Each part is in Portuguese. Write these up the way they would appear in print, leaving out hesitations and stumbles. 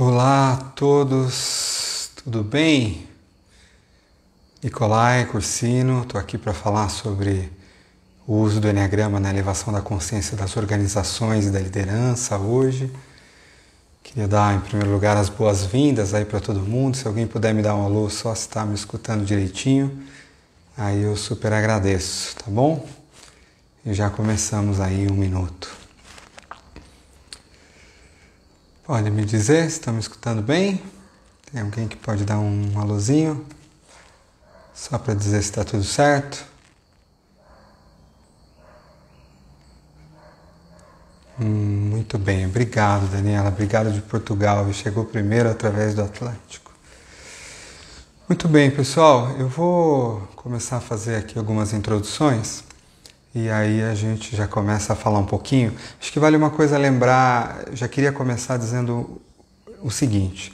Olá a todos, tudo bem? Nicolai Cursino, estou aqui para falar sobre o uso do Enneagrama na elevação da consciência das organizações e da liderança hoje. Queria dar, em primeiro lugar, as boas-vindas aí para todo mundo. Se alguém puder me dar um alô, só se está me escutando direitinho, aí eu super agradeço, tá bom? E já começamos aí em 1 minuto. Pode me dizer se estão me escutando bem? Tem alguém que pode dar um alôzinho? Só para dizer se está tudo certo? Muito bem, obrigado, Daniela. Obrigado de Portugal. E chegou primeiro através do Atlântico. Muito bem, pessoal. Eu vou começar a fazer aqui algumas introduções. E aí a gente já começa a falar um pouquinho. Acho que vale uma coisa lembrar, já queria começar dizendo o seguinte.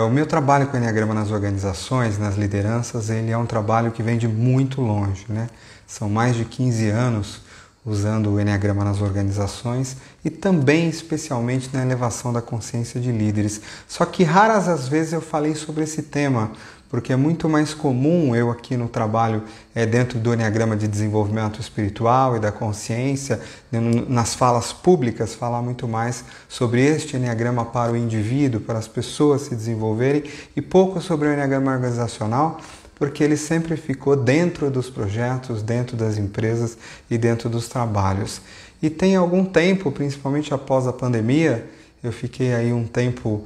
O meu trabalho com o Enneagrama nas organizações, nas lideranças, ele é um trabalho que vem de muito longe, né? São mais de 15 anos usando o Enneagrama nas organizações e também especialmente na elevação da consciência de líderes. Só que raras as vezes eu falei sobre esse tema, porque é muito mais comum eu aqui no trabalho dentro do Enneagrama de desenvolvimento espiritual e da consciência, nas falas públicas, falar muito mais sobre este Enneagrama para o indivíduo, para as pessoas se desenvolverem, e pouco sobre o Enneagrama organizacional, porque ele sempre ficou dentro dos projetos, dentro das empresas e dentro dos trabalhos. E tem algum tempo, principalmente após a pandemia, eu fiquei aí um tempo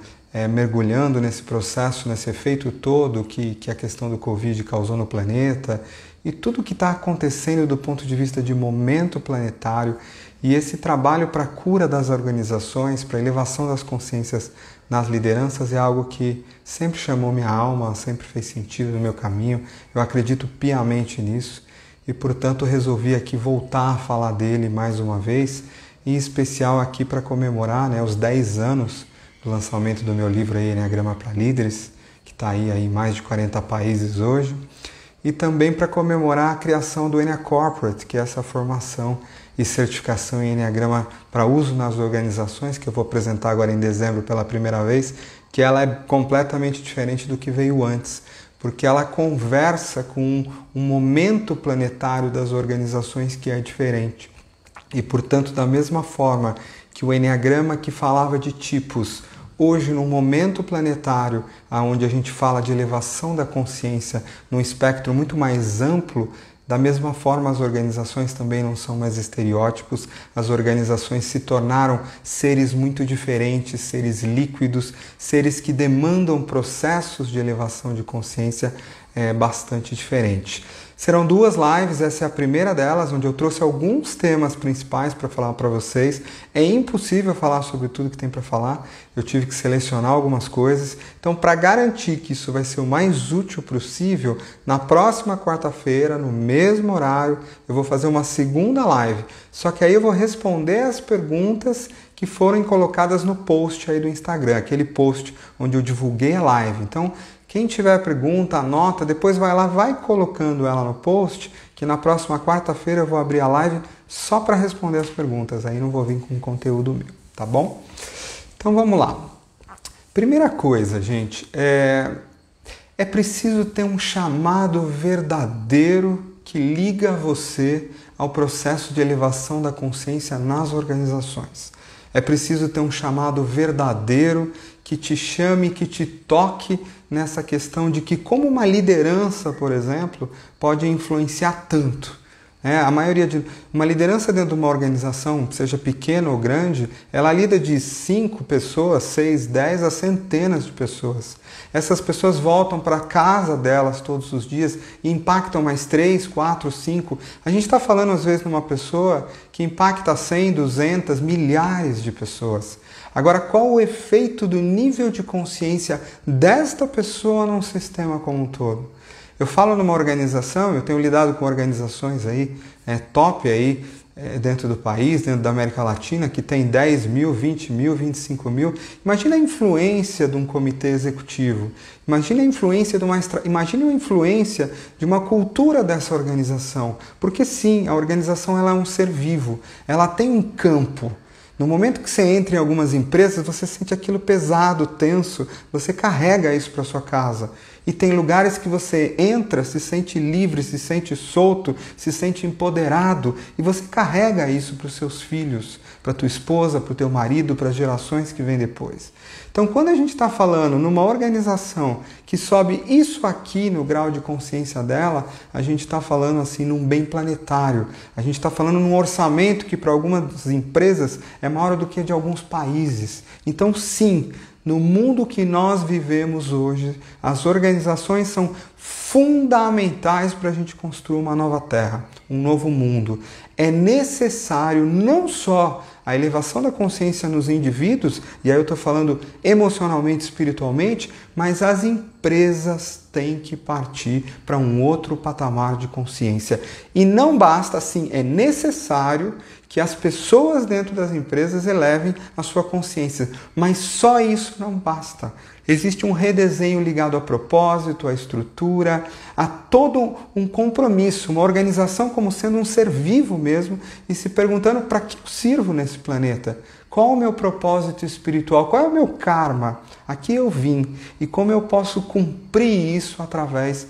mergulhando nesse processo, nesse efeito todo que a questão do Covid causou no planeta e tudo que está acontecendo do ponto de vista de momento planetário e esse trabalho para a cura das organizações, para a elevação das consciências nas lideranças é algo que sempre chamou minha alma, sempre fez sentido no meu caminho, eu acredito piamente nisso e, portanto, resolvi aqui voltar a falar dele mais uma vez, em especial aqui para comemorar os 10 anos do lançamento do meu livro aí, Enneagrama para Líderes, que está aí em mais de 40 países hoje, e também para comemorar a criação do Ennea Corporate, que é essa formação e certificação em Enneagrama para uso nas organizações, que eu vou apresentar agora em dezembro pela primeira vez, que ela é completamente diferente do que veio antes, porque ela conversa com um momento planetário das organizações que é diferente. E, portanto, da mesma forma que o Enneagrama que falava de tipos, hoje, num momento planetário, onde a gente fala de elevação da consciência num espectro muito mais amplo, da mesma forma as organizações também não são mais estereótipos, as organizações se tornaram seres muito diferentes, seres líquidos, seres que demandam processos de elevação de consciência bastante diferentes. Serão 2 lives, essa é a primeira delas, onde eu trouxe alguns temas principais para falar para vocês. É impossível falar sobre tudo que tem para falar, eu tive que selecionar algumas coisas. Então, para garantir que isso vai ser o mais útil possível, na próxima quarta-feira, no mesmo horário, eu vou fazer uma segunda live. Só que aí eu vou responder as perguntas que foram colocadas no post aí do Instagram, aquele post onde eu divulguei a live. Então, quem tiver pergunta, anota, depois vai lá, vai colocando ela no post, que na próxima quarta-feira eu vou abrir a live só para responder as perguntas, aí não vou vir com conteúdo meu, tá bom? Então vamos lá. Primeira coisa, gente, é preciso ter um chamado verdadeiro que liga você ao processo de elevação da consciência nas organizações. É preciso ter um chamado verdadeiro que te chame, que te toque nessa questão de que como uma liderança, por exemplo, pode influenciar tanto. A maioria de uma liderança dentro de uma organização, seja pequena ou grande, ela lida de 5 pessoas, 6, 10 a centenas de pessoas. Essas pessoas voltam para a casa delas todos os dias e impactam mais 3, 4, 5. A gente está falando às vezes numa pessoa que impacta 100, 200, milhares de pessoas. Agora, qual o efeito do nível de consciência desta pessoa num sistema como um todo? Eu falo numa organização, eu tenho lidado com organizações aí, top aí, dentro do país, dentro da América Latina, que tem 10 mil, 20 mil, 25 mil. Imagina a influência de um comitê executivo. Imagina a influência imagine a influência de uma cultura dessa organização. Porque sim, a organização ela é um ser vivo, ela tem um campo. No momento que você entra em algumas empresas, você sente aquilo pesado, tenso, você carrega isso para sua casa. E tem lugares que você entra, se sente livre, se sente solto, se sente empoderado, e você carrega isso para os seus filhos, para tua esposa, para o teu marido, para as gerações que vêm depois. Então, quando a gente está falando numa organização que sobe isso aqui no grau de consciência dela, a gente está falando assim num bem planetário. A gente está falando num orçamento que para algumas empresas é maior do que de alguns países. Então, sim, no mundo que nós vivemos hoje, as organizações são fundamentais para a gente construir uma nova terra, um novo mundo. É necessário não só a elevação da consciência nos indivíduos, e aí eu estou falando emocionalmente, espiritualmente, mas as empresas têm que partir para um outro patamar de consciência. E não basta, assim, é necessário que as pessoas dentro das empresas elevem a sua consciência, mas só isso não basta. Existe um redesenho ligado a propósito, à estrutura, a todo um compromisso, uma organização como sendo um ser vivo mesmo e se perguntando para que eu sirvo nesse planeta? Qual o meu propósito espiritual? Qual é o meu karma? Aqui eu vim e como eu posso cumprir isso através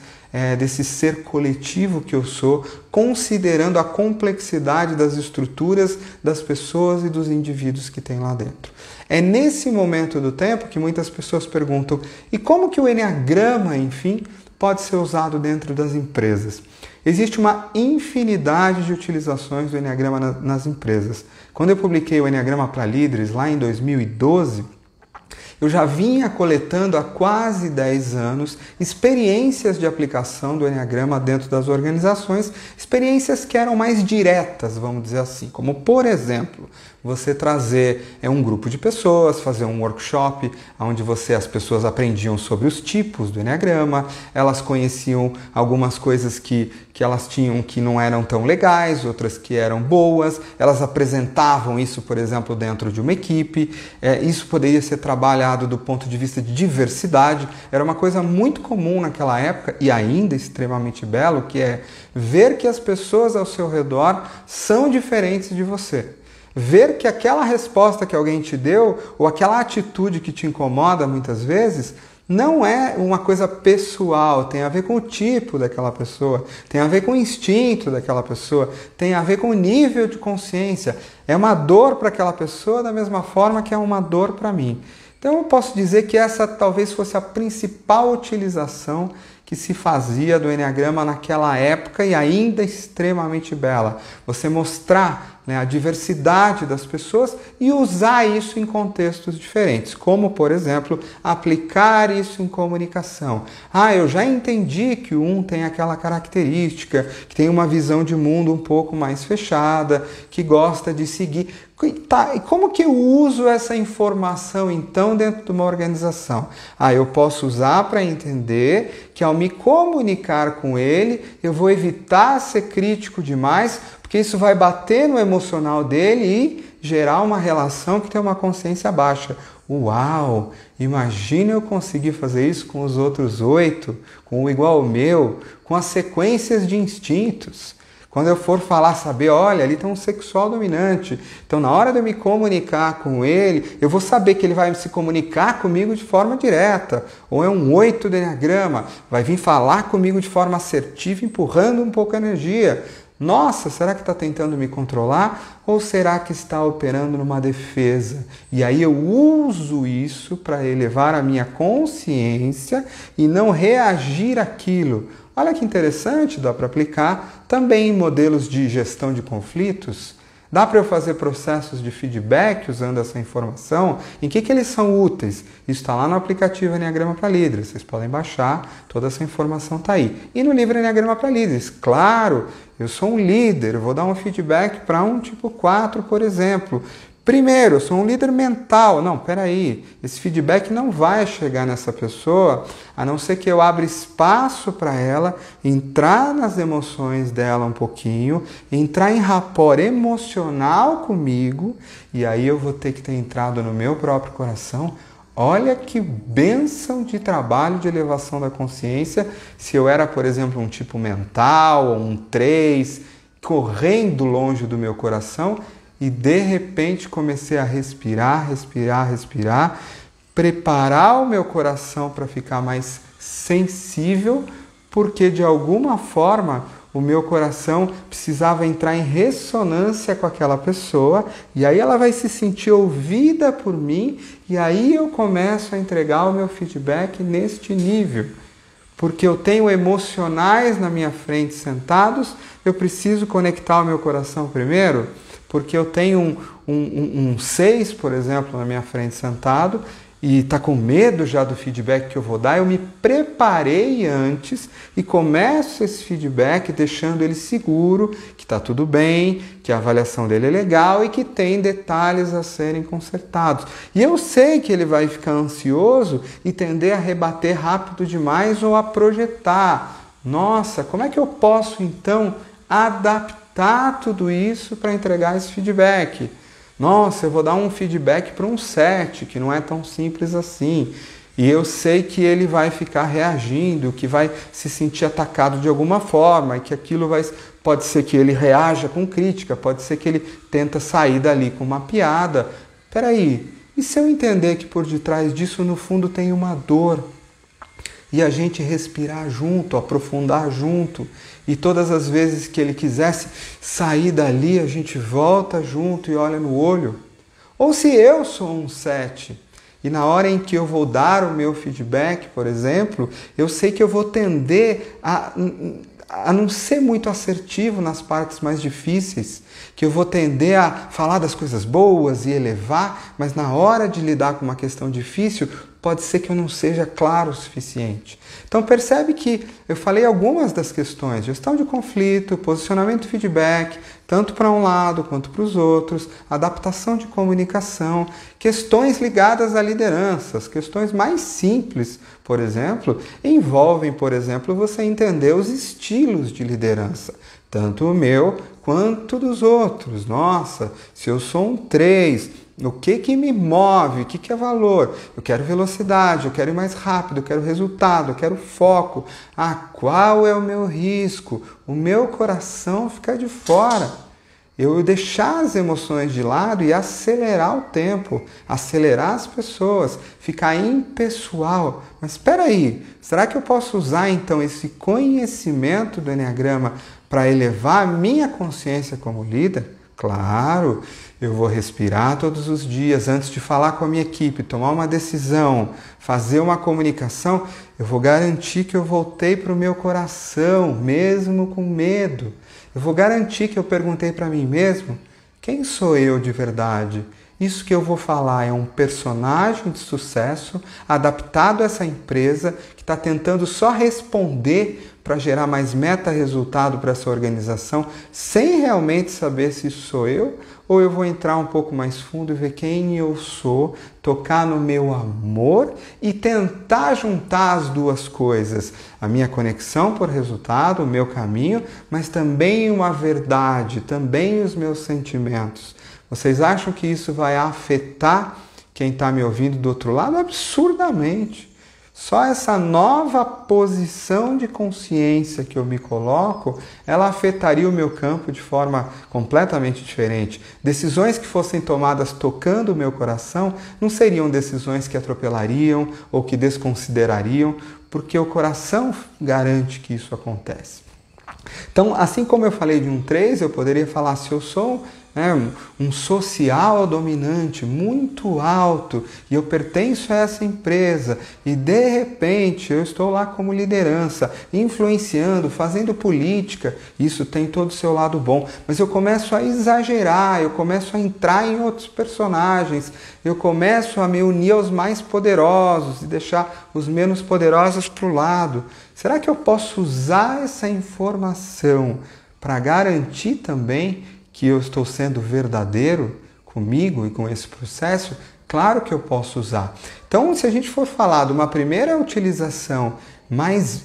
desse ser coletivo que eu sou, considerando a complexidade das estruturas, das pessoas e dos indivíduos que tem lá dentro. É nesse momento do tempo que muitas pessoas perguntam: e como que o Enneagrama, enfim, pode ser usado dentro das empresas? Existe uma infinidade de utilizações do Enneagrama nas empresas. Quando eu publiquei o Enneagrama para Líderes, lá em 2012, eu já vinha coletando há quase 10 anos experiências de aplicação do Enneagrama dentro das organizações, experiências que eram mais diretas, vamos dizer assim, como, por exemplo, você trazer um grupo de pessoas, fazer um workshop onde as pessoas aprendiam sobre os tipos do Enneagrama, elas conheciam algumas coisas que elas tinham que não eram tão legais, outras que eram boas, elas apresentavam isso, por exemplo, dentro de uma equipe, isso poderia ser trabalhado do ponto de vista de diversidade, era uma coisa muito comum naquela época e ainda extremamente belo, que é ver que as pessoas ao seu redor são diferentes de você. Ver que aquela resposta que alguém te deu, ou aquela atitude que te incomoda muitas vezes, não é uma coisa pessoal, tem a ver com o tipo daquela pessoa, tem a ver com o instinto daquela pessoa, tem a ver com o nível de consciência. É uma dor para aquela pessoa da mesma forma que é uma dor para mim. Então eu posso dizer que essa talvez fosse a principal utilização que se fazia do Enneagrama naquela época e ainda extremamente bela. Você mostrar a diversidade das pessoas e usar isso em contextos diferentes, como, por exemplo, aplicar isso em comunicação. Eu já entendi que um tem aquela característica, que tem uma visão de mundo um pouco mais fechada, que gosta de seguir. Tá, e como que eu uso essa informação, então, dentro de uma organização? Eu posso usar para entender que ao me comunicar com ele, eu vou evitar ser crítico demais, porque isso vai bater no emocional dele e gerar uma relação que tem uma consciência baixa. Uau! Imagina eu conseguir fazer isso com os outros 8, com o igual ao meu, com as sequências de instintos. Quando eu for falar, saber, olha, ali tem um sexual dominante. Então, na hora de eu me comunicar com ele, eu vou saber que ele vai se comunicar comigo de forma direta. Ou é um 8 do Enneagrama, vai vir falar comigo de forma assertiva, empurrando um pouco a energia. Nossa, será que está tentando me controlar? Ou será que está operando numa defesa? E aí eu uso isso para elevar a minha consciência e não reagir àquilo. Olha que interessante, dá para aplicar também em modelos de gestão de conflitos. Dá para eu fazer processos de feedback usando essa informação? Em que eles são úteis? Isso está lá no aplicativo Enneagrama para Líderes. Vocês podem baixar, toda essa informação está aí. E no livro Enneagrama para Líderes, claro, eu sou um líder, eu vou dar um feedback para um tipo 4, por exemplo. Primeiro, eu sou um líder mental. Não, peraí, esse feedback não vai chegar nessa pessoa, a não ser que eu abra espaço para ela entrar nas emoções dela um pouquinho, entrar em rapport emocional comigo, e aí eu vou ter que ter entrado no meu próprio coração. Olha que bênção de trabalho de elevação da consciência, se eu era, por exemplo, um tipo mental, ou um 3, correndo longe do meu coração, e de repente comecei a respirar, respirar, respirar, preparar o meu coração para ficar mais sensível, porque de alguma forma o meu coração precisava entrar em ressonância com aquela pessoa, e aí ela vai se sentir ouvida por mim, e aí eu começo a entregar o meu feedback neste nível. Porque eu tenho emocionais na minha frente sentados, eu preciso conectar o meu coração primeiro, porque eu tenho um 6, por exemplo, na minha frente sentado, e está com medo já do feedback que eu vou dar, eu me preparei antes e começo esse feedback deixando ele seguro, que está tudo bem, que a avaliação dele é legal e que tem detalhes a serem consertados. E eu sei que ele vai ficar ansioso e tender a rebater rápido demais ou a projetar. Nossa, como é que eu posso então adaptar tudo isso para entregar esse feedback? Nossa, eu vou dar um feedback para um 7, que não é tão simples assim. E eu sei que ele vai ficar reagindo, que vai se sentir atacado de alguma forma, e que aquilo pode ser que ele reaja com crítica, pode ser que ele tenta sair dali com uma piada. Peraí, e se eu entender que por detrás disso, no fundo, tem uma dor? E a gente respirar junto, aprofundar junto. E todas as vezes que ele quisesse sair dali, a gente volta junto e olha no olho. Ou se eu sou um 7, e na hora em que eu vou dar o meu feedback, por exemplo, eu sei que eu vou tender a não ser muito assertivo nas partes mais difíceis, que eu vou tender a falar das coisas boas e elevar, mas na hora de lidar com uma questão difícil, pode ser que eu não seja claro o suficiente. Então percebe que eu falei algumas das questões, gestão de conflito, posicionamento e feedback, tanto para um lado quanto para os outros, adaptação de comunicação, questões ligadas a lideranças, questões mais simples, por exemplo, envolvem, por exemplo, você entender os estilos de liderança, tanto o meu quanto dos outros. Nossa, se eu sou um 3, o que me move? O que é valor? Eu quero velocidade, eu quero ir mais rápido, eu quero resultado, eu quero foco. Qual é o meu risco? O meu coração fica de fora. Eu deixar as emoções de lado e acelerar o tempo, acelerar as pessoas, ficar impessoal. Mas espera aí, será que eu posso usar então esse conhecimento do Enneagrama para elevar a minha consciência como líder? Claro, eu vou respirar todos os dias antes de falar com a minha equipe, tomar uma decisão, fazer uma comunicação. Eu vou garantir que eu voltei para o meu coração, mesmo com medo. Eu vou garantir que eu perguntei para mim mesmo, quem sou eu de verdade? Isso que eu vou falar é um personagem de sucesso adaptado a essa empresa que está tentando só responder para gerar mais meta-resultado para essa organização, sem realmente saber se isso sou eu, ou eu vou entrar um pouco mais fundo e ver quem eu sou, tocar no meu amor e tentar juntar as duas coisas, a minha conexão por resultado, o meu caminho, mas também uma verdade, também os meus sentimentos. Vocês acham que isso vai afetar quem está me ouvindo do outro lado? Absurdamente. Só essa nova posição de consciência que eu me coloco, ela afetaria o meu campo de forma completamente diferente. Decisões que fossem tomadas tocando o meu coração não seriam decisões que atropelariam ou que desconsiderariam, porque o coração garante que isso acontece. Então, assim como eu falei de um 3, eu poderia falar se eu sou um social dominante muito alto e eu pertenço a essa empresa e de repente eu estou lá como liderança, influenciando, fazendo política, isso tem todo o seu lado bom, mas eu começo a exagerar, eu começo a entrar em outros personagens, eu começo a me unir aos mais poderosos e deixar os menos poderosos para o lado. Será que eu posso usar essa informação para garantir também que eu estou sendo verdadeiro comigo e com esse processo? Claro que eu posso usar. Então, se a gente for falar de uma primeira utilização mais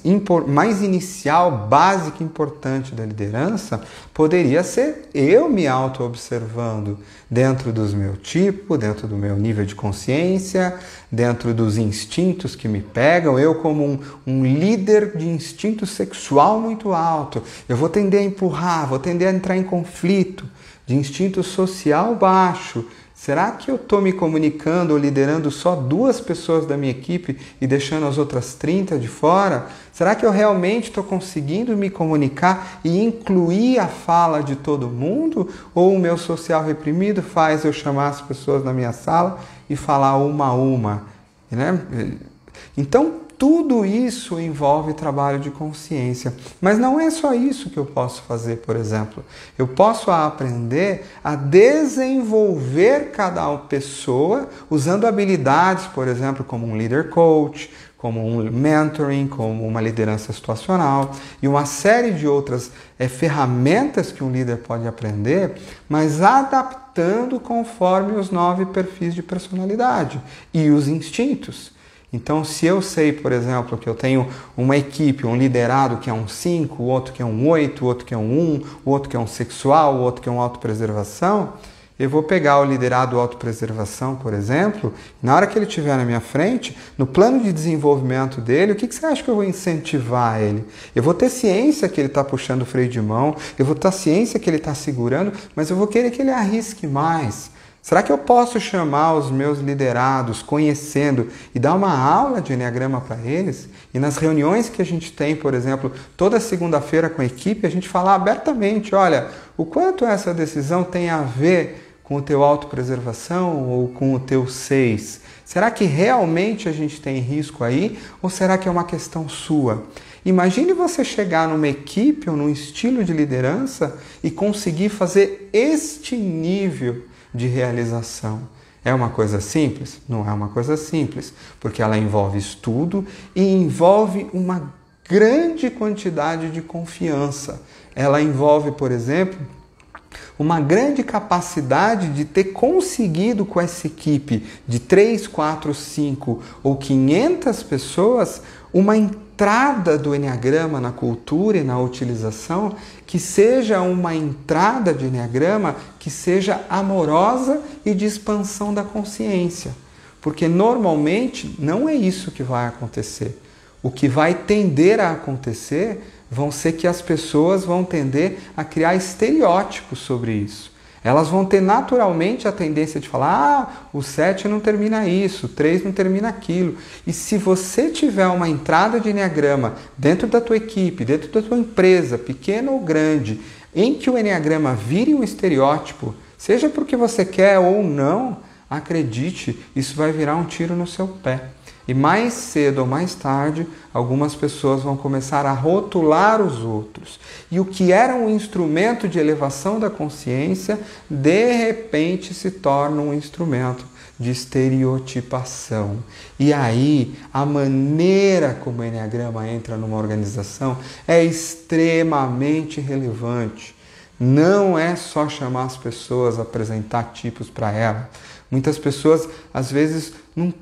inicial, básica e importante da liderança, poderia ser eu me auto-observando dentro do meu tipo, dentro do meu nível de consciência, dentro dos instintos que me pegam, eu como um líder de instinto sexual muito alto, eu vou tender a empurrar, vou tender a entrar em conflito. de instinto social baixo. Será que eu estou me comunicando ou liderando só 2 pessoas da minha equipe e deixando as outras 30 de fora? Será que eu realmente estou conseguindo me comunicar e incluir a fala de todo mundo? Ou o meu social reprimido faz eu chamar as pessoas na minha sala e falar uma a uma? Né? Então, tudo isso envolve trabalho de consciência. Mas não é só isso que eu posso fazer, por exemplo. Eu posso aprender a desenvolver cada pessoa usando habilidades, por exemplo, como um líder coach, como um mentoring, como uma liderança situacional e uma série de outras ferramentas que um líder pode aprender, mas adaptando conforme os 9 perfis de personalidade e os instintos. Então, se eu sei, por exemplo, que eu tenho uma equipe, um liderado que é um 5, o outro que é um 8, o outro que é um 1, o outro que é um sexual, o outro que é um autopreservação, eu vou pegar o liderado autopreservação, por exemplo, e na hora que ele estiver na minha frente, no plano de desenvolvimento dele, o que você acha que eu vou incentivar ele? Eu vou ter ciência que ele está puxando o freio de mão, eu vou ter ciência que ele está segurando, mas eu vou querer que ele arrisque mais. Será que eu posso chamar os meus liderados, conhecendo, e dar uma aula de Enneagrama para eles? E nas reuniões que a gente tem, por exemplo, toda segunda-feira com a equipe, a gente falar abertamente, olha, o quanto essa decisão tem a ver com o teu autopreservação ou com o teu 6? Será que realmente a gente tem risco aí? Ou será que é uma questão sua? Imagine você chegar numa equipe ou num estilo de liderança e conseguir fazer este nível de realização. É uma coisa simples? Não é uma coisa simples, porque ela envolve estudo e envolve uma grande quantidade de confiança. Ela envolve, por exemplo, uma grande capacidade de ter conseguido com essa equipe de 3, 4, 5 ou 500 pessoas uma entrada do Enneagrama na cultura e na utilização que seja uma entrada de Enneagrama que seja amorosa e de expansão da consciência. Porque normalmente não é isso que vai acontecer. O que vai tender a acontecer vão ser que as pessoas vão tender a criar estereótipos sobre isso. Elas vão ter naturalmente a tendência de falar, o 7 não termina isso, o 3 não termina aquilo. E se você tiver uma entrada de Enneagrama dentro da tua equipe, dentro da tua empresa, pequena ou grande, em que o Enneagrama vire um estereótipo, seja porque você quer ou não, acredite, isso vai virar um tiro no seu pé. E mais cedo ou mais tarde, algumas pessoas vão começar a rotular os outros. E o que era um instrumento de elevação da consciência, de repente se torna um instrumento de estereotipação. E aí, a maneira como o Enneagrama entra numa organização é extremamente relevante. Não é só chamar as pessoas, apresentar tipos para ela. Muitas pessoas, às vezes,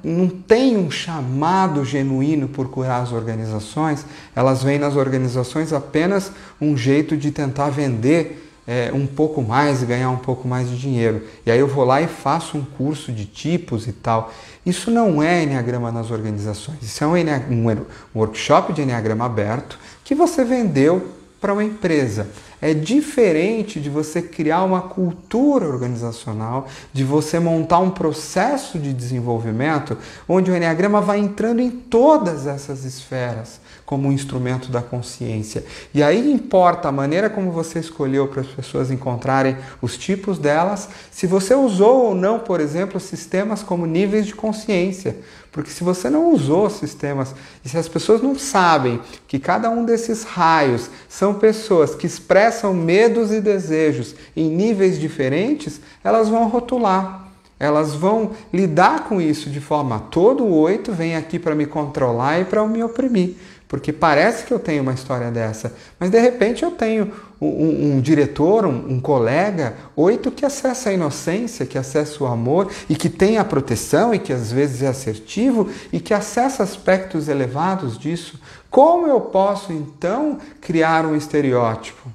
não têm um chamado genuíno por curar as organizações. Elas veem nas organizações apenas um jeito de tentar vender um pouco mais e ganhar um pouco mais de dinheiro. E aí eu vou lá e faço um curso de tipos e tal. Isso não é Enneagrama nas organizações. Isso é um workshop de Enneagrama aberto que você vendeu para uma empresa. É diferente de você criar uma cultura organizacional, de você montar um processo de desenvolvimento onde o Enneagrama vai entrando em todas essas esferas como um instrumento da consciência. E aí importa a maneira como você escolheu para as pessoas encontrarem os tipos delas, se você usou ou não, por exemplo, sistemas como níveis de consciência. Porque se você não usou sistemas, e se as pessoas não sabem que cada um desses raios são pessoas que expressam medos e desejos em níveis diferentes, elas vão rotular. Elas vão lidar com isso de forma todo o 8 vem aqui para me controlar e para me oprimir. Porque parece que eu tenho uma história dessa, mas de repente eu tenho um diretor, um colega, 8 que acessa a inocência, que acessa o amor e que tem a proteção e que às vezes é assertivo e que acessa aspectos elevados disso. Como eu posso então criar um estereótipo?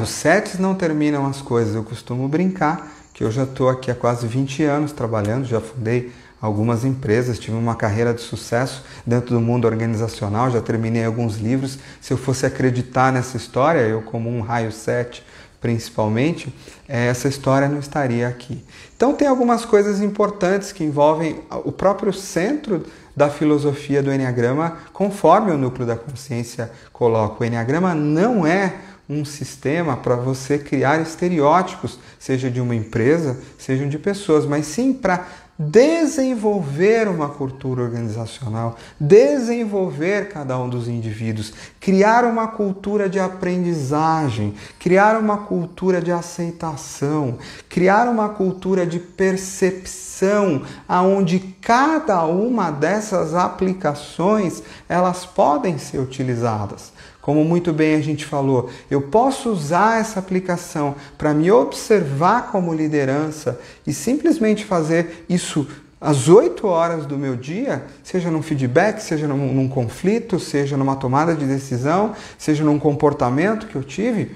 Os 7 não terminam as coisas. Eu costumo brincar que eu já estou aqui há quase 20 anos trabalhando, já fundei algumas empresas, tive uma carreira de sucesso dentro do mundo organizacional, já terminei alguns livros. Se eu fosse acreditar nessa história, eu como um raio 7, principalmente, essa história não estaria aqui. Então tem algumas coisas importantes que envolvem o próprio centro da filosofia do Enneagrama, conforme o Núcleo da Consciência coloca. O Enneagrama não é um sistema para você criar estereótipos, seja de uma empresa, sejam de pessoas, mas sim para desenvolver uma cultura organizacional, desenvolver cada um dos indivíduos, criar uma cultura de aprendizagem, criar uma cultura de aceitação, criar uma cultura de percepção, aonde cada uma dessas aplicações elas podem ser utilizadas. Como muito bem a gente falou, eu posso usar essa aplicação para me observar como liderança e simplesmente fazer isso às 8 horas do meu dia, seja num feedback, seja num conflito, seja numa tomada de decisão, seja num comportamento que eu tive.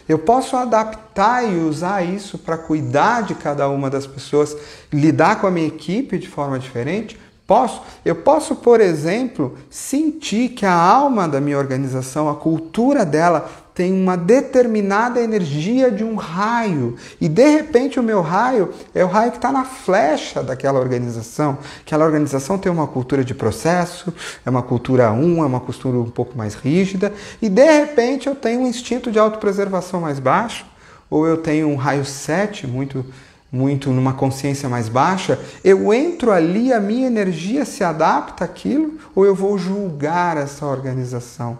Eu posso adaptar e usar isso para cuidar de cada uma das pessoas, lidar com a minha equipe de forma diferente. Eu posso, por exemplo, sentir que a alma da minha organização, a cultura dela, tem uma determinada energia de um raio. E, de repente, o meu raio é o raio que está na flecha daquela organização. Aquela organização tem uma cultura de processo, é uma cultura é uma cultura um pouco mais rígida. E, de repente, eu tenho um instinto de autopreservação mais baixo, ou eu tenho um raio 7 muito numa consciência mais baixa, eu entro ali, a minha energia se adapta àquilo, ou eu vou julgar essa organização?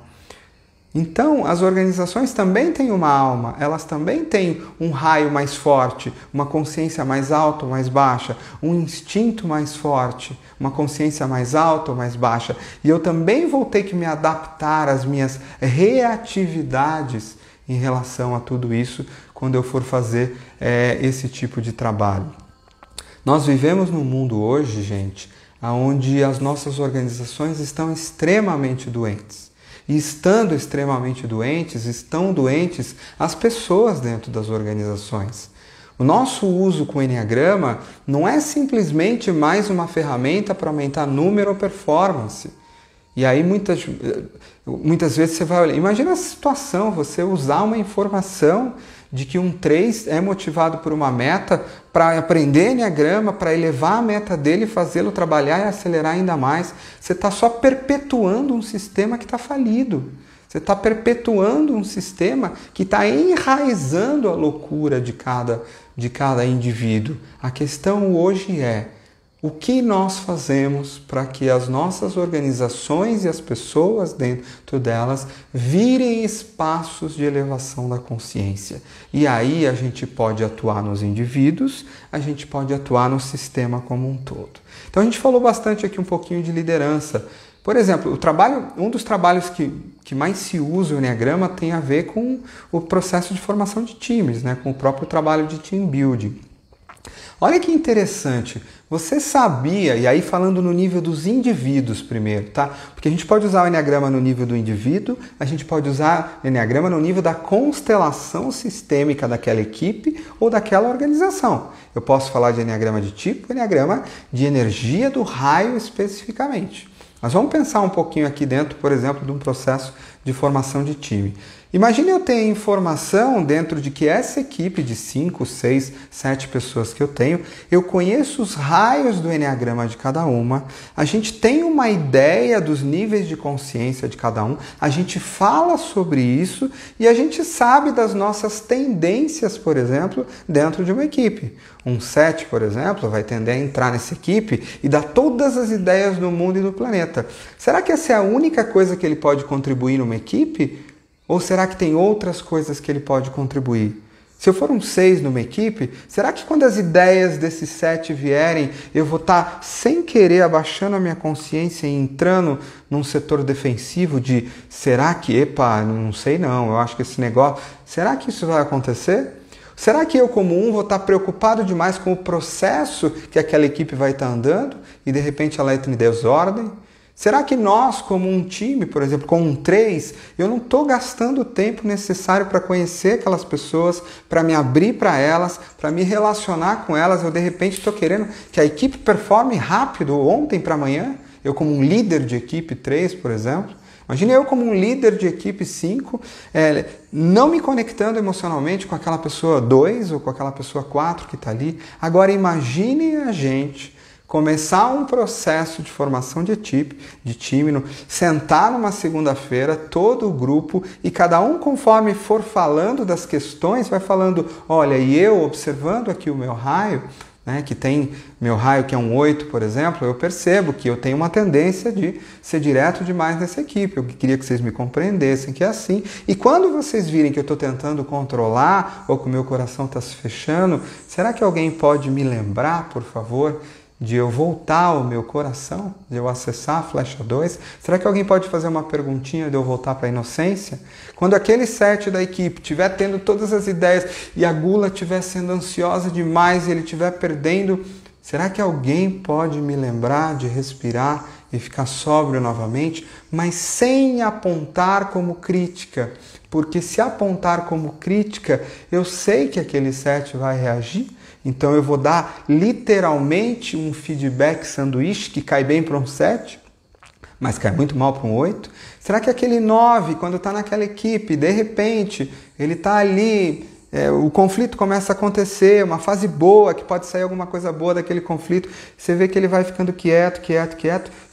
Então, as organizações também têm uma alma, elas também têm um raio mais forte, uma consciência mais alta ou mais baixa, um instinto mais forte, uma consciência mais alta ou mais baixa. E eu também vou ter que me adaptar às minhas reatividades em relação a tudo isso, quando eu for fazer esse tipo de trabalho. Nós vivemos num mundo hoje, gente, onde as nossas organizações estão extremamente doentes. E estando extremamente doentes, estão doentes as pessoas dentro das organizações. O nosso uso com o Enneagrama não é simplesmente mais uma ferramenta para aumentar número ou performance. E aí muitas vezes você vai olhar, imagina a situação, você usar uma informação de que um 3 é motivado por uma meta para aprender Enneagrama, para elevar a meta dele, fazê-lo trabalhar e acelerar ainda mais. Você está só perpetuando um sistema que está falido. Você está perpetuando um sistema que está enraizando a loucura de cada indivíduo. A questão hoje é: o que nós fazemos para que as nossas organizações e as pessoas dentro delas virem espaços de elevação da consciência? E aí a gente pode atuar nos indivíduos, a gente pode atuar no sistema como um todo. Então a gente falou bastante aqui um pouquinho de liderança. Por exemplo, um dos trabalhos que mais se usa o Enneagrama tem a ver com o processo de formação de times, né? Com o próprio trabalho de team building. Olha que interessante, você sabia, e aí falando no nível dos indivíduos primeiro, tá? Porque a gente pode usar o Enneagrama no nível do indivíduo, a gente pode usar o Enneagrama no nível da constelação sistêmica daquela equipe ou daquela organização. Eu posso falar de Enneagrama de tipo, Enneagrama de energia do raio especificamente. Mas vamos pensar um pouquinho aqui dentro, por exemplo, de um processo de formação de time. Imagine eu ter informação dentro de que essa equipe de 5, 6, 7 pessoas que eu tenho, eu conheço os raios do Enneagrama de cada uma, a gente tem uma ideia dos níveis de consciência de cada um, a gente fala sobre isso e a gente sabe das nossas tendências, por exemplo, dentro de uma equipe. Um 7, por exemplo, vai tender a entrar nessa equipe e dar todas as ideias do mundo e do planeta. Será que essa é a única coisa que ele pode contribuir numa equipe? Ou será que tem outras coisas que ele pode contribuir? Se eu for um 6 numa equipe, será que quando as ideias desse 7 vierem, eu vou estar sem querer abaixando a minha consciência e entrando num setor defensivo de será que, não sei não, eu acho que esse negócio, será que isso vai acontecer? Será que eu como um vou estar preocupado demais com o processo que aquela equipe vai estar andando e de repente ela entra em desordem? Será que nós, como um time, por exemplo, com um 3, eu não estou gastando o tempo necessário para conhecer aquelas pessoas, para me abrir para elas, para me relacionar com elas? Eu, de repente, estou querendo que a equipe performe rápido, ontem para amanhã? Eu, como um líder de equipe 3, por exemplo, Imagine eu como um líder de equipe 5, não me conectando emocionalmente com aquela pessoa 2 ou com aquela pessoa 4 que está ali. Agora imagine a gente começar um processo de formação de time, sentar numa segunda-feira, todo o grupo, e cada um, conforme for falando das questões, vai falando, olha, e eu observando aqui o meu raio, né, que tem meu raio que é um 8, por exemplo, eu percebo que eu tenho uma tendência de ser direto demais nessa equipe. Eu queria que vocês me compreendessem que é assim. E quando vocês virem que eu estou tentando controlar ou que o meu coração está se fechando, será que alguém pode me lembrar, por favor, de eu voltar ao meu coração, de eu acessar a flecha 2? Será que alguém pode fazer uma perguntinha de eu voltar para a inocência? Quando aquele 7 da equipe estiver tendo todas as ideias e a gula estiver sendo ansiosa demais e ele estiver perdendo, será que alguém pode me lembrar de respirar e ficar sóbrio novamente, mas sem apontar como crítica? Porque se apontar como crítica, eu sei que aquele 7 vai reagir. Então eu vou dar literalmente um feedback sanduíche que cai bem para um 7, mas cai muito mal para um 8. Será que aquele 9, quando está naquela equipe, de repente, ele está ali, o conflito começa a acontecer, uma fase boa, que pode sair alguma coisa boa daquele conflito, você vê que ele vai ficando quieto.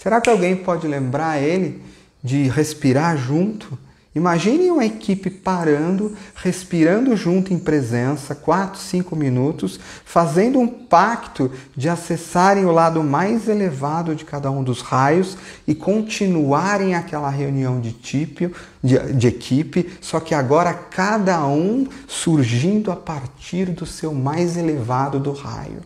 Será que alguém pode lembrar ele de respirar junto? Imagine uma equipe parando, respirando junto em presença, 4, 5 minutos, fazendo um pacto de acessarem o lado mais elevado de cada um dos raios e continuarem aquela reunião de equipe, só que agora cada um surgindo a partir do seu mais elevado do raio.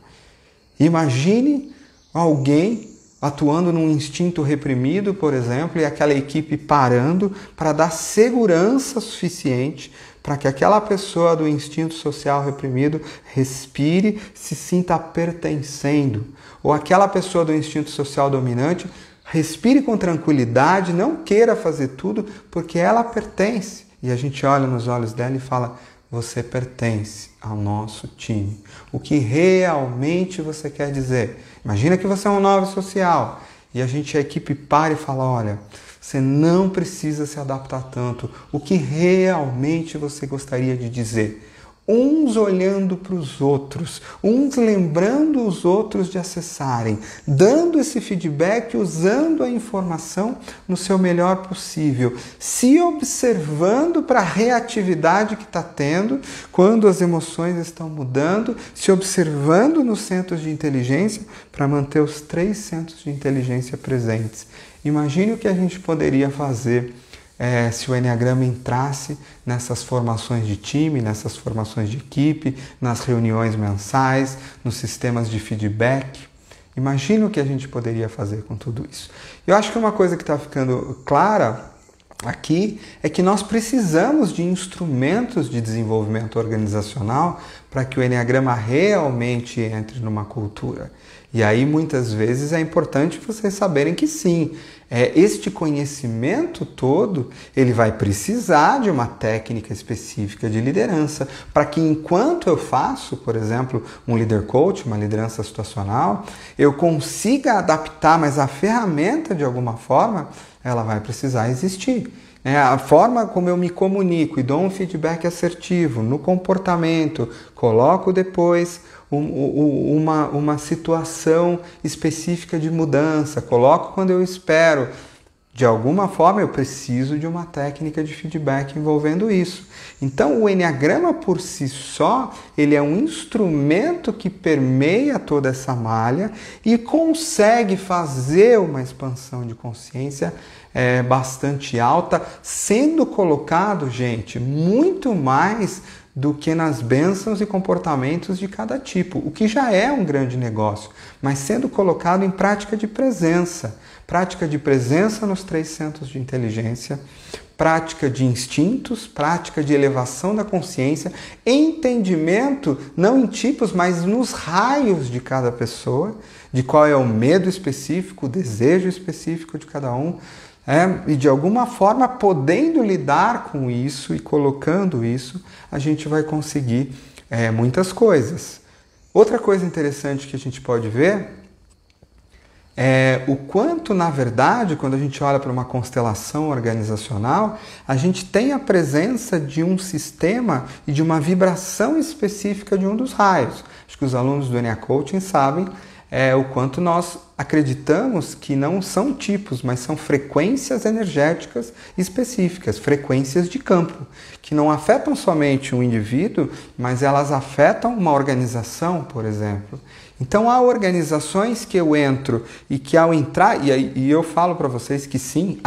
Imagine alguém atuando num instinto reprimido, por exemplo, e aquela equipe parando para dar segurança suficiente para que aquela pessoa do instinto social reprimido respire, se sinta pertencendo. Ou aquela pessoa do instinto social dominante respire com tranquilidade, não queira fazer tudo, porque ela pertence. E a gente olha nos olhos dela e fala, você pertence ao nosso time. O que realmente você quer dizer? Imagina que você é um 9 social e a equipe para e fala, olha, você não precisa se adaptar tanto. O que realmente você gostaria de dizer? Uns olhando para os outros, uns lembrando os outros de acessarem, dando esse feedback, usando a informação no seu melhor possível, se observando para a reatividade que está tendo, quando as emoções estão mudando, se observando nos centros de inteligência para manter os 3 centros de inteligência presentes. Imagine o que a gente poderia fazer se o Enneagrama entrasse nessas formações de time, nessas formações de equipe, nas reuniões mensais, nos sistemas de feedback. Imagina o que a gente poderia fazer com tudo isso. Eu acho que uma coisa que está ficando clara aqui é que nós precisamos de instrumentos de desenvolvimento organizacional para que o Enneagrama realmente entre numa cultura. E aí, muitas vezes, é importante vocês saberem que sim, este conhecimento todo, ele vai precisar de uma técnica específica de liderança, para que enquanto eu faço, por exemplo, um leader coach, uma liderança situacional, eu consiga adaptar, mas a ferramenta, de alguma forma, ela vai precisar existir. A forma como eu me comunico e dou um feedback assertivo no comportamento, coloco depois uma situação específica de mudança, coloco quando eu espero. De alguma forma eu preciso de uma técnica de feedback envolvendo isso. Então o Enneagrama por si só, ele é um instrumento que permeia toda essa malha e consegue fazer uma expansão de consciência bastante alta, sendo colocado, gente, muito mais do que nas bênçãos e comportamentos de cada tipo, o que já é um grande negócio, mas sendo colocado em prática de presença nos 3 centros de inteligência, prática de instintos, prática de elevação da consciência, entendimento, não em tipos, mas nos raios de cada pessoa, de qual é o medo específico, o desejo específico de cada um, e de alguma forma, podendo lidar com isso e colocando isso, a gente vai conseguir muitas coisas. Outra coisa interessante que a gente pode ver o quanto, na verdade, quando a gente olha para uma constelação organizacional, a gente tem a presença de um sistema e de uma vibração específica de um dos raios. Acho que os alunos do NA Coaching sabem o quanto nós acreditamos que não são tipos, mas são frequências energéticas específicas, frequências de campo, que não afetam somente um indivíduo, mas elas afetam uma organização, por exemplo. Então há organizações que eu entro e que ao entrar, e eu falo para vocês que sim,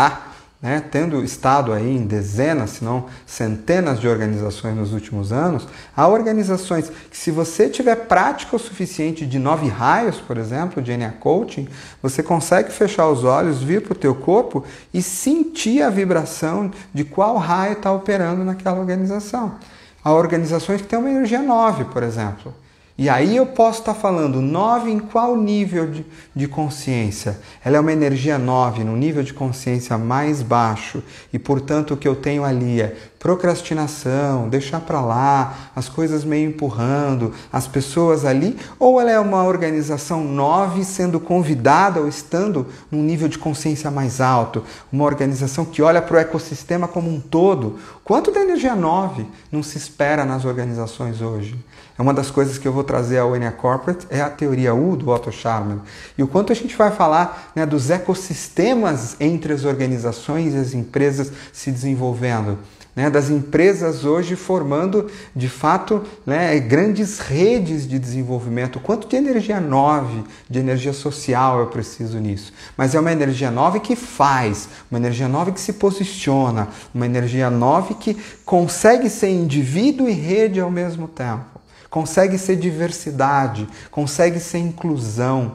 tendo estado aí em dezenas, se não centenas de organizações nos últimos anos, há organizações que, se você tiver prática o suficiente de 9 raios, por exemplo, de NA Coaching, você consegue fechar os olhos, vir para o teu corpo e sentir a vibração de qual raio está operando naquela organização. Há organizações que têm uma energia 9, por exemplo. E aí eu posso estar falando 9 em qual nível de consciência? Ela é uma energia 9, no nível de consciência mais baixo. E, portanto, o que eu tenho ali é procrastinação, deixar para lá, as coisas meio empurrando, as pessoas ali. Ou ela é uma organização 9 sendo convidada ou estando num nível de consciência mais alto? Uma organização que olha para o ecossistema como um todo. Quanto da energia 9 não se espera nas organizações hoje? É uma das coisas que eu vou trazer ao NA Corporate, é a teoria U do Otto Scharmer. E o quanto a gente vai falar dos ecossistemas entre as organizações e as empresas se desenvolvendo. Das empresas hoje formando, de fato, grandes redes de desenvolvimento. Quanto de energia 9, de energia social eu preciso nisso? Mas é uma energia 9 que faz, uma energia 9 que se posiciona, uma energia 9 que consegue ser indivíduo e rede ao mesmo tempo. Consegue ser diversidade, consegue ser inclusão,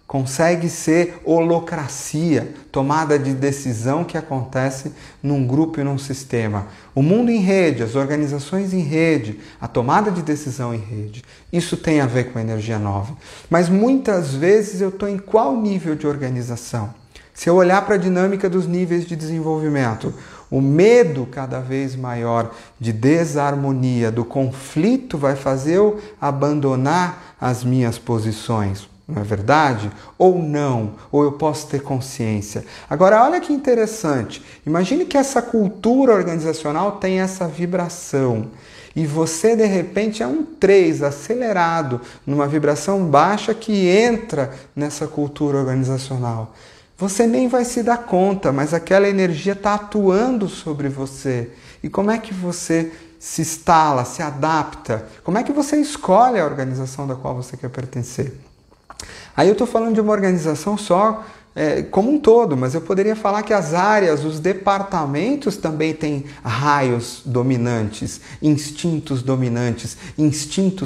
consegue ser holocracia, tomada de decisão que acontece num grupo e num sistema. O mundo em rede, as organizações em rede, a tomada de decisão em rede. Isso tem a ver com a energia 9. Mas muitas vezes eu estou em qual nível de organização? Se eu olhar para a dinâmica dos níveis de desenvolvimento, o medo cada vez maior de desarmonia, do conflito, vai fazer eu abandonar as minhas posições. Não é verdade? Ou não? Ou eu posso ter consciência? Agora, olha que interessante. Imagine que essa cultura organizacional tem essa vibração. E você, de repente, é um 3 acelerado, numa vibração baixa que entra nessa cultura organizacional. Você nem vai se dar conta, mas aquela energia está atuando sobre você. E como é que você se instala, se adapta? Como é que você escolhe a organização da qual você quer pertencer? Aí eu estou falando de uma organização só como um todo, mas eu poderia falar que as áreas, os departamentos também têm raios dominantes, instintos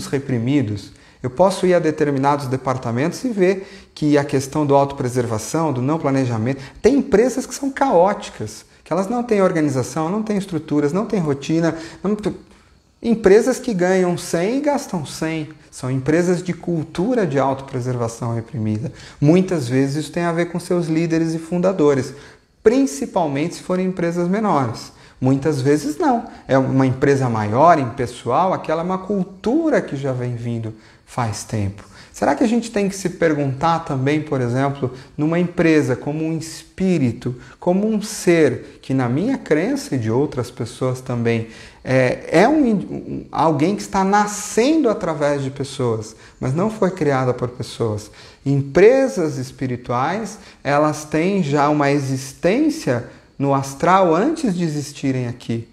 reprimidos. Eu posso ir a determinados departamentos e ver que a questão da autopreservação, do não planejamento, tem empresas que são caóticas, que elas não têm organização, não têm estruturas, não têm rotina. Empresas que ganham 100 e gastam 100. São empresas de cultura de autopreservação reprimida. Muitas vezes isso tem a ver com seus líderes e fundadores, principalmente se forem empresas menores. Muitas vezes não. É uma empresa maior, impessoal, aquela é uma cultura que já vem vindo faz tempo. Será que a gente tem que se perguntar também, por exemplo, numa empresa como um espírito, como um ser, que na minha crença e de outras pessoas também, alguém que está nascendo através de pessoas, mas não foi criada por pessoas. Empresas espirituais, elas têm já uma existência no astral antes de existirem aqui.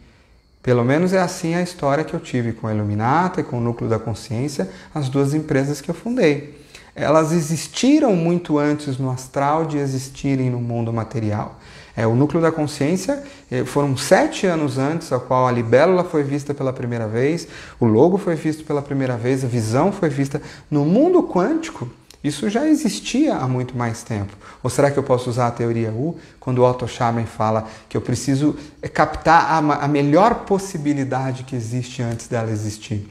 Pelo menos é assim a história que eu tive com a Iluminata e com o Núcleo da Consciência, as duas empresas que eu fundei. Elas existiram muito antes no astral de existirem no mundo material. O Núcleo da Consciência foram 7 anos antes, ao qual a libélula foi vista pela primeira vez, o logo foi visto pela primeira vez, a visão foi vista. No mundo quântico, isso já existia há muito mais tempo. Ou será que eu posso usar a teoria U quando o Otto Scharmer fala que eu preciso captar a melhor possibilidade que existe antes dela existir?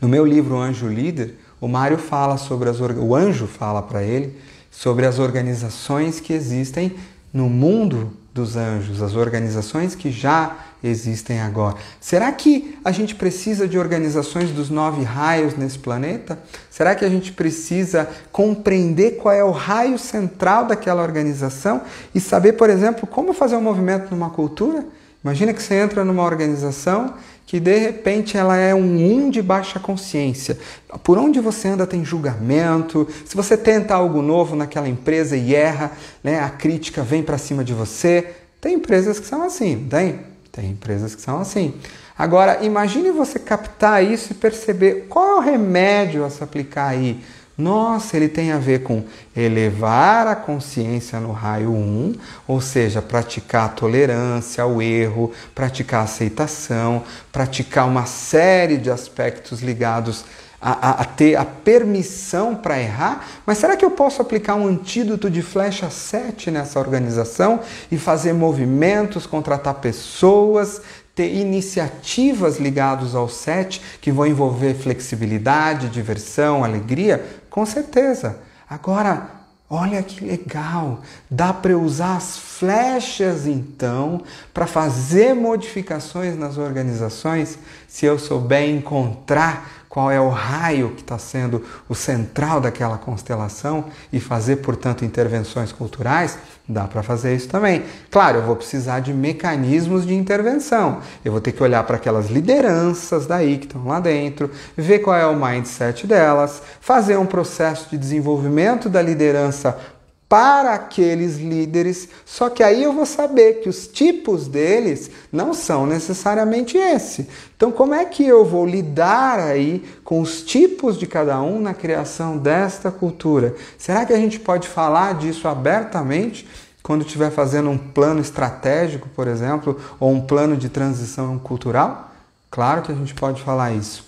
No meu livro Anjo Líder, o Mário fala sobre o anjo fala para ele sobre as organizações que existem no mundo dos anjos, as organizações que já existem agora. Será que a gente precisa de organizações dos 9 raios nesse planeta? Será que a gente precisa compreender qual é o raio central daquela organização e saber, por exemplo, como fazer um movimento numa cultura? Imagina que você entra numa organização que de repente ela é um de baixa consciência. Por onde você anda tem julgamento. Se você tenta algo novo naquela empresa e erra, né, a crítica vem para cima de você. Tem empresas que são assim, não tem? Tem empresas que são assim. Agora, imagine você captar isso e perceber qual é o remédio a se aplicar aí. Nossa, ele tem a ver com elevar a consciência no raio 1, ou seja, praticar a tolerância ao erro, praticar a aceitação, praticar uma série de aspectos ligados a ter a permissão para errar. Mas será que eu posso aplicar um antídoto de flecha 7 nessa organização e fazer movimentos, contratar pessoas, ter iniciativas ligadas ao 7 que vão envolver flexibilidade, diversão, alegria? Com certeza. Agora, olha que legal, dá para eu usar as flechas então para fazer modificações nas organizações se eu souber encontrar qual é o raio que está sendo o central daquela constelação e fazer, portanto, intervenções culturais. Dá para fazer isso também. Claro, eu vou precisar de mecanismos de intervenção. Eu vou ter que olhar para aquelas lideranças daí que estão lá dentro, ver qual é o mindset delas, fazer um processo de desenvolvimento da liderança para aqueles líderes, só que aí eu vou saber que os tipos deles não são necessariamente esse. Então, como é que eu vou lidar aí com os tipos de cada um na criação desta cultura? Será que a gente pode falar disso abertamente quando estiver fazendo um plano estratégico, por exemplo, ou um plano de transição cultural? Claro que a gente pode falar isso.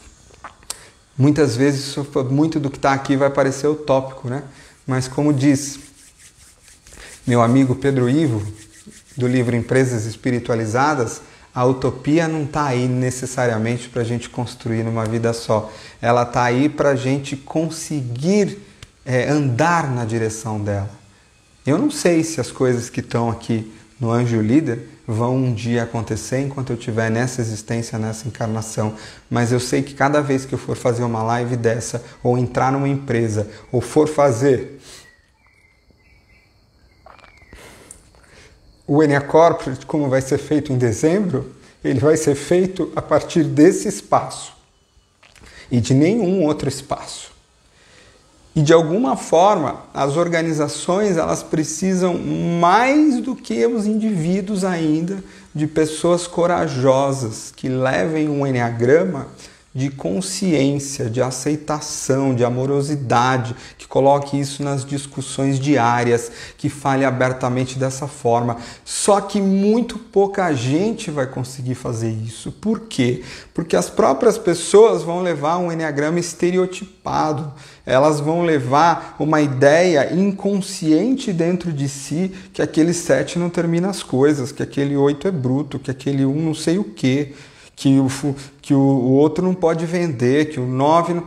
Muitas vezes, muito do que está aqui vai parecer utópico, né? Mas como diz meu amigo Pedro Ivo, do livro Empresas Espiritualizadas, a utopia não está aí necessariamente para a gente construir numa vida só. Ela está aí para a gente conseguir andar na direção dela. Eu não sei se as coisas que estão aqui no Anjo Líder vão um dia acontecer enquanto eu estiver nessa existência, nessa encarnação. Mas eu sei que cada vez que eu for fazer uma live dessa, ou entrar numa empresa, ou for fazer o ENEA Corporate, como vai ser feito em dezembro, ele vai ser feito a partir desse espaço e de nenhum outro espaço. E de alguma forma, as organizações elas precisam mais do que os indivíduos ainda de pessoas corajosas que levem um eneagrama de consciência, de aceitação, de amorosidade, que coloque isso nas discussões diárias, que fale abertamente dessa forma. Só que muito pouca gente vai conseguir fazer isso. Por quê? Porque as próprias pessoas vão levar um eneagrama estereotipado, elas vão levar uma ideia inconsciente dentro de si que aquele 7 não termina as coisas, que aquele 8 é bruto, que aquele 1 não sei o quê, que o outro não pode vender, que o 9... Não...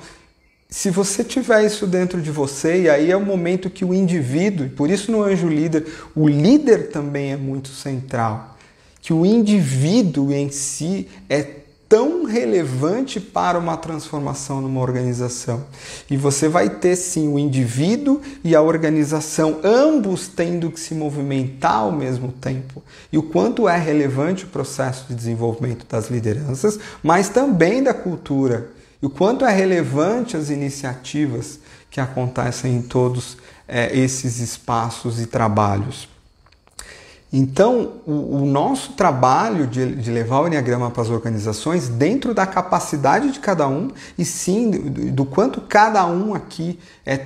Se você tiver isso dentro de você, e aí é o momento que o indivíduo, e por isso no Anjo Líder, o líder também é muito central, que o indivíduo em si é tão relevante para uma transformação numa organização. E você vai ter sim o indivíduo e a organização, ambos tendo que se movimentar ao mesmo tempo. E o quanto é relevante o processo de desenvolvimento das lideranças, mas também da cultura. E o quanto é relevante as iniciativas que acontecem em todos esses espaços e trabalhos. Então, o nosso trabalho de levar o Eneagrama para as organizações, dentro da capacidade de cada um, e sim do quanto cada um aqui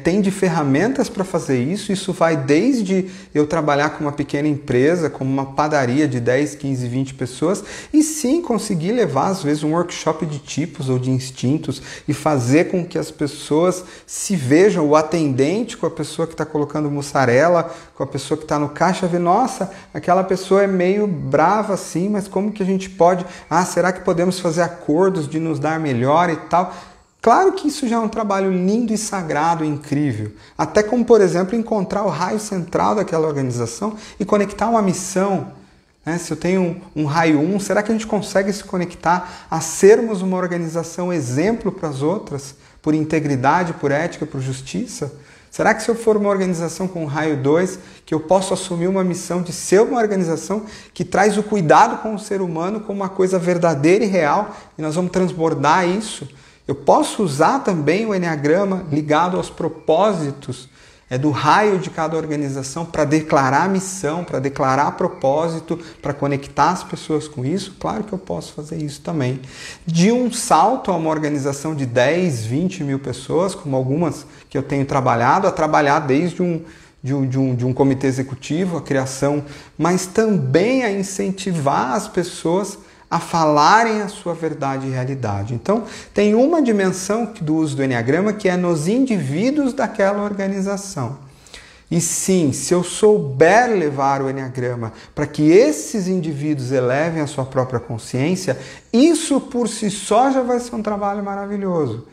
tem de ferramentas para fazer isso vai desde eu trabalhar com uma pequena empresa, como uma padaria de 10, 15, 20 pessoas, e sim conseguir levar, às vezes, um workshop de tipos ou de instintos e fazer com que as pessoas se vejam, o atendente com a pessoa que está colocando mussarela, com a pessoa que está no caixa, ver, nossa, aquela pessoa é meio brava assim, mas como que a gente pode... será que podemos fazer acordos de nos dar melhor e tal? Claro que isso já é um trabalho lindo e sagrado e incrível. Até como, por exemplo, encontrar o raio central daquela organização e conectar uma missão. né? Se eu tenho um raio 1, será que a gente consegue se conectar a sermos uma organização exemplo para as outras, por integridade, por ética, por justiça? Será que se eu for uma organização com raio 2, que eu posso assumir uma missão de ser uma organização que traz o cuidado com o ser humano como uma coisa verdadeira e real, e nós vamos transbordar isso? Eu posso usar também o Enneagrama ligado aos propósitos do raio de cada organização para declarar missão, para declarar propósito, para conectar as pessoas com isso? Claro que eu posso fazer isso também. De um salto a uma organização de 10, 20 mil pessoas, como algumas que eu tenho trabalhado, a trabalhar desde um comitê executivo, a criação, mas também a incentivar as pessoas a falarem a sua verdade e realidade. Então, tem uma dimensão do uso do Enneagrama que é nos indivíduos daquela organização. E sim, se eu souber levar o Enneagrama para que esses indivíduos elevem a sua própria consciência, isso por si só já vai ser um trabalho maravilhoso.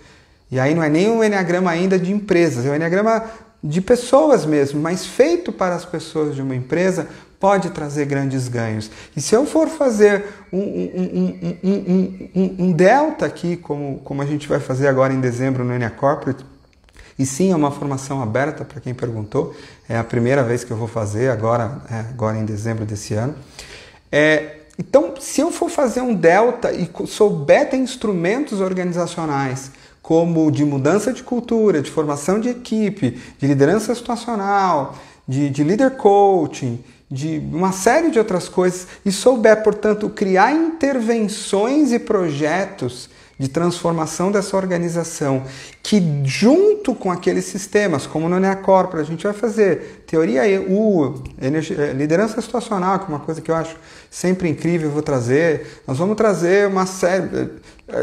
E aí não é nem um Enneagrama ainda de empresas, é um Enneagrama de pessoas mesmo, mas feito para as pessoas de uma empresa, pode trazer grandes ganhos. E se eu for fazer um delta aqui, como a gente vai fazer agora em dezembro no Ennea Corporate, e sim, é uma formação aberta para quem perguntou, é a primeira vez que eu vou fazer agora em dezembro desse ano. Então, se eu for fazer um delta e souber ter instrumentos organizacionais, como de mudança de cultura, de formação de equipe, de liderança situacional, de leader coaching, de uma série de outras coisas, e souber, portanto, criar intervenções e projetos de transformação dessa organização, que junto com aqueles sistemas, como no Ennea Corporate, a gente vai fazer teoria liderança situacional, que é uma coisa que eu acho sempre incrível, eu vou trazer. Nós vamos trazer uma série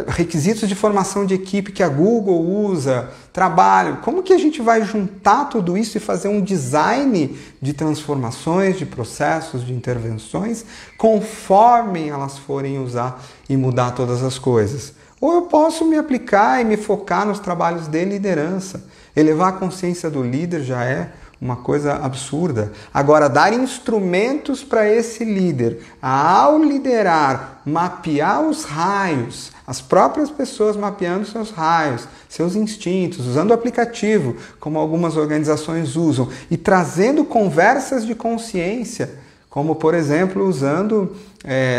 requisitos de formação de equipe que a Google usa, trabalho. Como que a gente vai juntar tudo isso e fazer um design de transformações, de processos, de intervenções, conforme elas forem usar e mudar todas as coisas? Ou eu posso me aplicar e me focar nos trabalhos de liderança. Elevar a consciência do líder já é uma coisa absurda. Agora, dar instrumentos para esse líder, ao liderar, mapear os raios, as próprias pessoas mapeando seus raios, seus instintos, usando o aplicativo, como algumas organizações usam, e trazendo conversas de consciência, como, por exemplo, usando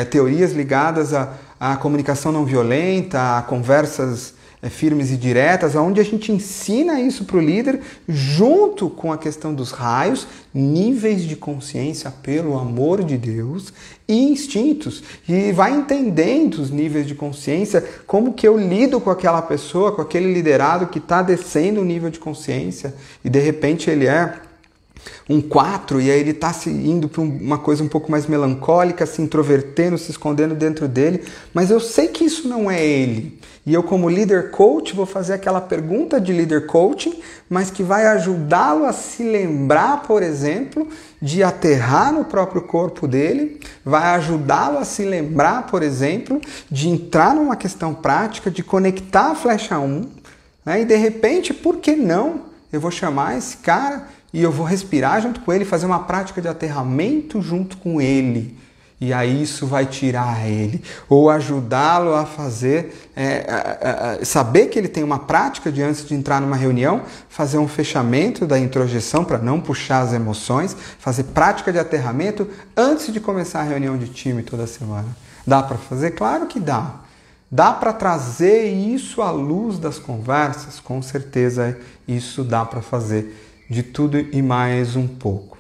teorias ligadas à comunicação não violenta, a conversas firmes e diretas, onde a gente ensina isso para o líder, junto com a questão dos raios, níveis de consciência pelo amor de Deus e instintos. E vai entendendo os níveis de consciência, como que eu lido com aquela pessoa, com aquele liderado que está descendo o nível de consciência e de repente ele é um 4, e aí ele está indo para uma coisa um pouco mais melancólica, se introvertendo, se escondendo dentro dele, mas eu sei que isso não é ele. E eu, como líder coach, vou fazer aquela pergunta de líder coaching, mas que vai ajudá-lo a se lembrar, por exemplo, de aterrar no próprio corpo dele, vai ajudá-lo a se lembrar, por exemplo, de entrar numa questão prática, de conectar a flecha 1, né? E de repente, por que não? Eu vou chamar esse cara e eu vou respirar junto com ele, fazer uma prática de aterramento junto com ele. E aí isso vai tirar ele. Ou ajudá-lo a fazer, saber que ele tem uma prática de antes de entrar numa reunião, fazer um fechamento da introjeção para não puxar as emoções, fazer prática de aterramento antes de começar a reunião de time toda semana. Dá para fazer? Claro que dá. Dá para trazer isso à luz das conversas? Com certeza isso dá para fazer. De tudo e mais um pouco.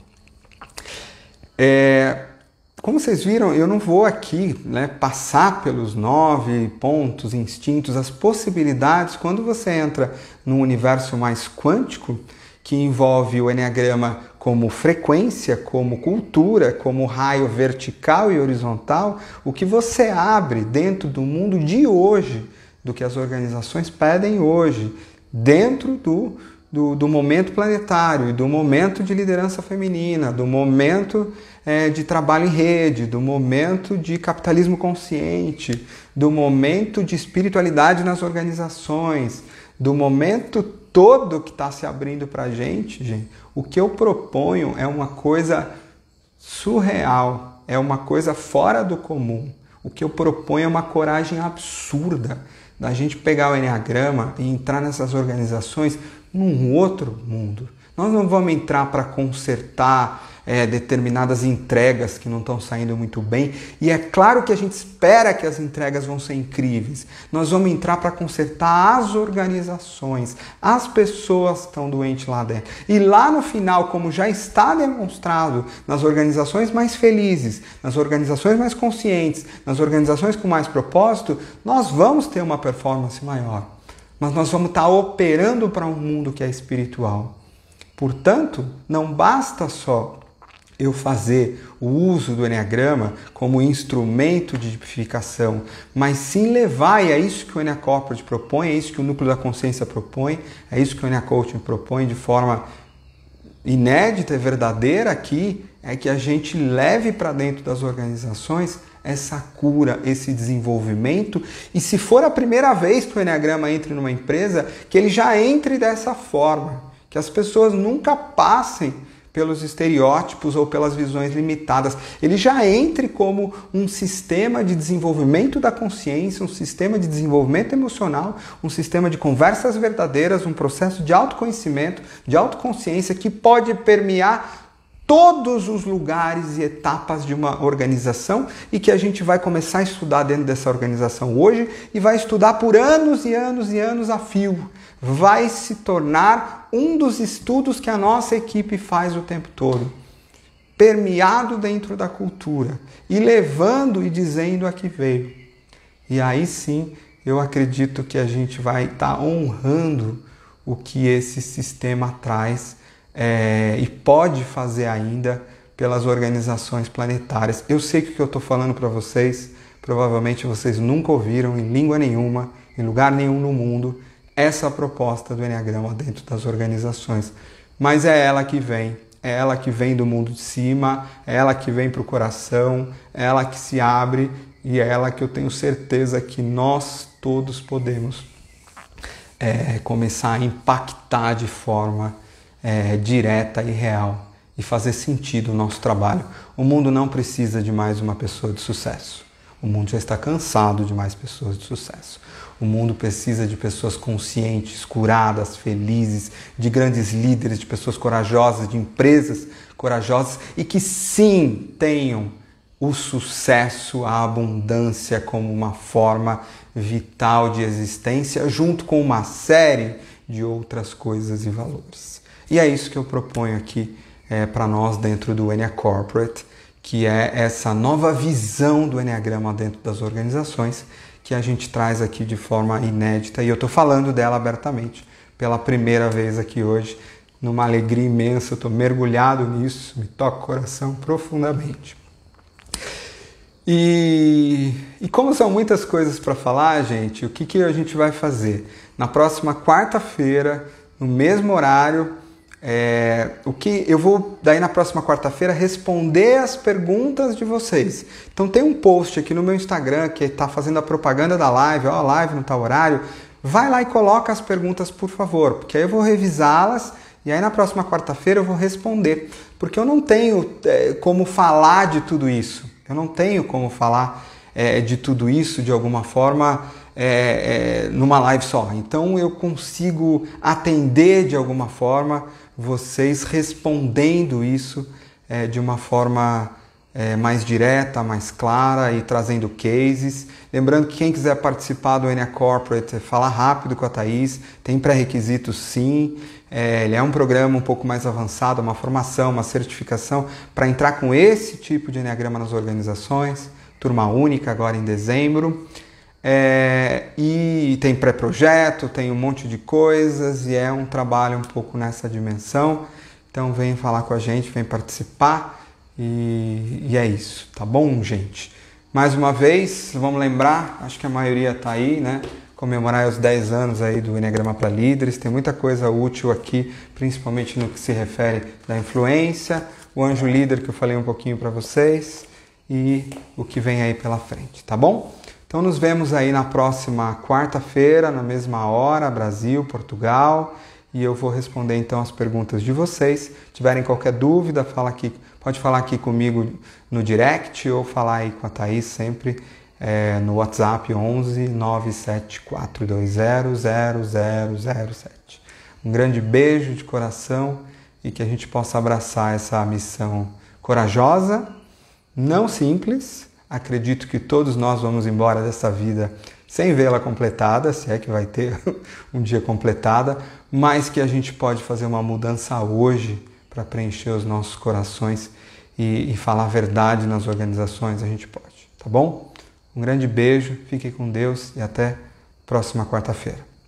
Como vocês viram, eu não vou aqui, passar pelos 9 pontos, instintos, as possibilidades. Quando você entra num universo mais quântico, que envolve o Enneagrama como frequência, como cultura, como raio vertical e horizontal, o que você abre dentro do mundo de hoje, do que as organizações pedem hoje, dentro do momento planetário, do momento de liderança feminina, do momento de trabalho em rede, do momento de capitalismo consciente, do momento de espiritualidade nas organizações, do momento todo que está se abrindo para a gente, o que eu proponho é uma coisa surreal. é uma coisa fora do comum. O que eu proponho é uma coragem absurda da gente pegar o Enneagrama e entrar nessas organizações num outro mundo. Nós não vamos entrar para consertar determinadas entregas que não estão saindo muito bem. E é claro que a gente espera que as entregas vão ser incríveis. Nós vamos entrar para consertar as organizações, as pessoas que estão doentes lá dentro. E lá no final, como já está demonstrado nas organizações mais felizes, nas organizações mais conscientes, nas organizações com mais propósito, nós vamos ter uma performance maior. Mas nós vamos estar operando para um mundo que é espiritual. Portanto, não basta só eu fazer o uso do Enneagrama como instrumento de tipificação, mas sim levar, e é isso que o Ennea Corporate propõe, é isso que o Núcleo da Consciência propõe, é isso que o Ennea Coaching propõe de forma inédita e verdadeira aqui, é que a gente leve para dentro das organizações essa cura, esse desenvolvimento, e se for a primeira vez que o Enneagrama entre numa empresa, que ele já entre dessa forma, que as pessoas nunca passem pelos estereótipos ou pelas visões limitadas. Ele já entre como um sistema de desenvolvimento da consciência, um sistema de desenvolvimento emocional, um sistema de conversas verdadeiras, um processo de autoconhecimento, de autoconsciência que pode permear todos os lugares e etapas de uma organização e que a gente vai começar a estudar dentro dessa organização hoje e vai estudar por anos e anos e anos a fio. Vai se tornar um dos estudos que a nossa equipe faz o tempo todo, permeado dentro da cultura e levando e dizendo a que veio. E aí sim, eu acredito que a gente vai estar honrando o que esse sistema traz e pode fazer ainda pelas organizações planetárias. Eu sei que o que eu estou falando para vocês, provavelmente vocês nunca ouviram em língua nenhuma, em lugar nenhum no mundo, essa proposta do Enneagrama dentro das organizações. Mas é ela que vem do mundo de cima, é ela que vem para o coração, é ela que se abre e é ela que eu tenho certeza que nós todos podemos começar a impactar de forma direta e real e fazer sentido o nosso trabalho. O mundo não precisa de mais uma pessoa de sucesso. O mundo já está cansado de mais pessoas de sucesso. O mundo precisa de pessoas conscientes, curadas, felizes, de grandes líderes, de pessoas corajosas, de empresas corajosas e que sim tenham o sucesso, a abundância como uma forma vital de existência, junto com uma série de outras coisas e valores. E é isso que eu proponho aqui para nós dentro do Ennea Corporate, que é essa nova visão do Enneagrama dentro das organizações que a gente traz aqui de forma inédita. E eu estou falando dela abertamente pela primeira vez aqui hoje, numa alegria imensa. Eu estou mergulhado nisso, me toca o coração profundamente. E como são muitas coisas para falar, gente, o que a gente vai fazer? Na próxima quarta-feira, no mesmo horário, eu vou daí na próxima quarta-feira responder as perguntas de vocês. Então tem um post aqui no meu Instagram que está fazendo a propaganda da live, a live no tal horário. Vai lá e coloca as perguntas, por favor, porque aí eu vou revisá-las e aí na próxima quarta-feira eu vou responder, porque eu não tenho como falar de tudo isso. Eu não tenho como falar de tudo isso de alguma forma numa live só. Então eu consigo atender de alguma forma vocês respondendo isso de uma forma mais direta, mais clara e trazendo cases. Lembrando que quem quiser participar do Ennea Corporate, falar rápido com a Thaís, tem pré-requisitos sim. Ele é um programa um pouco mais avançado, uma formação, uma certificação para entrar com esse tipo de Enneagrama nas organizações. Turma única agora em dezembro. E tem pré-projeto, tem um monte de coisas e é um trabalho um pouco nessa dimensão. Então vem falar com a gente, vem participar e é isso, tá bom, gente? Mais uma vez, vamos lembrar, acho que a maioria tá aí, né? Comemorar os 10 anos aí do Enneagrama para Líderes, tem muita coisa útil aqui, principalmente no que se refere da influência, o anjo líder que eu falei um pouquinho para vocês e o que vem aí pela frente, tá bom? Então nos vemos aí na próxima quarta-feira, na mesma hora, Brasil, Portugal. e eu vou responder então as perguntas de vocês. Se tiverem qualquer dúvida, pode falar aqui comigo no direct ou falar aí com a Thaís sempre no WhatsApp 11 97420 0007. Um grande beijo de coração e que a gente possa abraçar essa missão corajosa, não simples. Acredito que todos nós vamos embora dessa vida sem vê-la completada, se é que vai ter um dia completada, mas que a gente pode fazer uma mudança hoje para preencher os nossos corações e falar a verdade nas organizações, a gente pode, tá bom? Um grande beijo, fique com Deus e até próxima quarta-feira.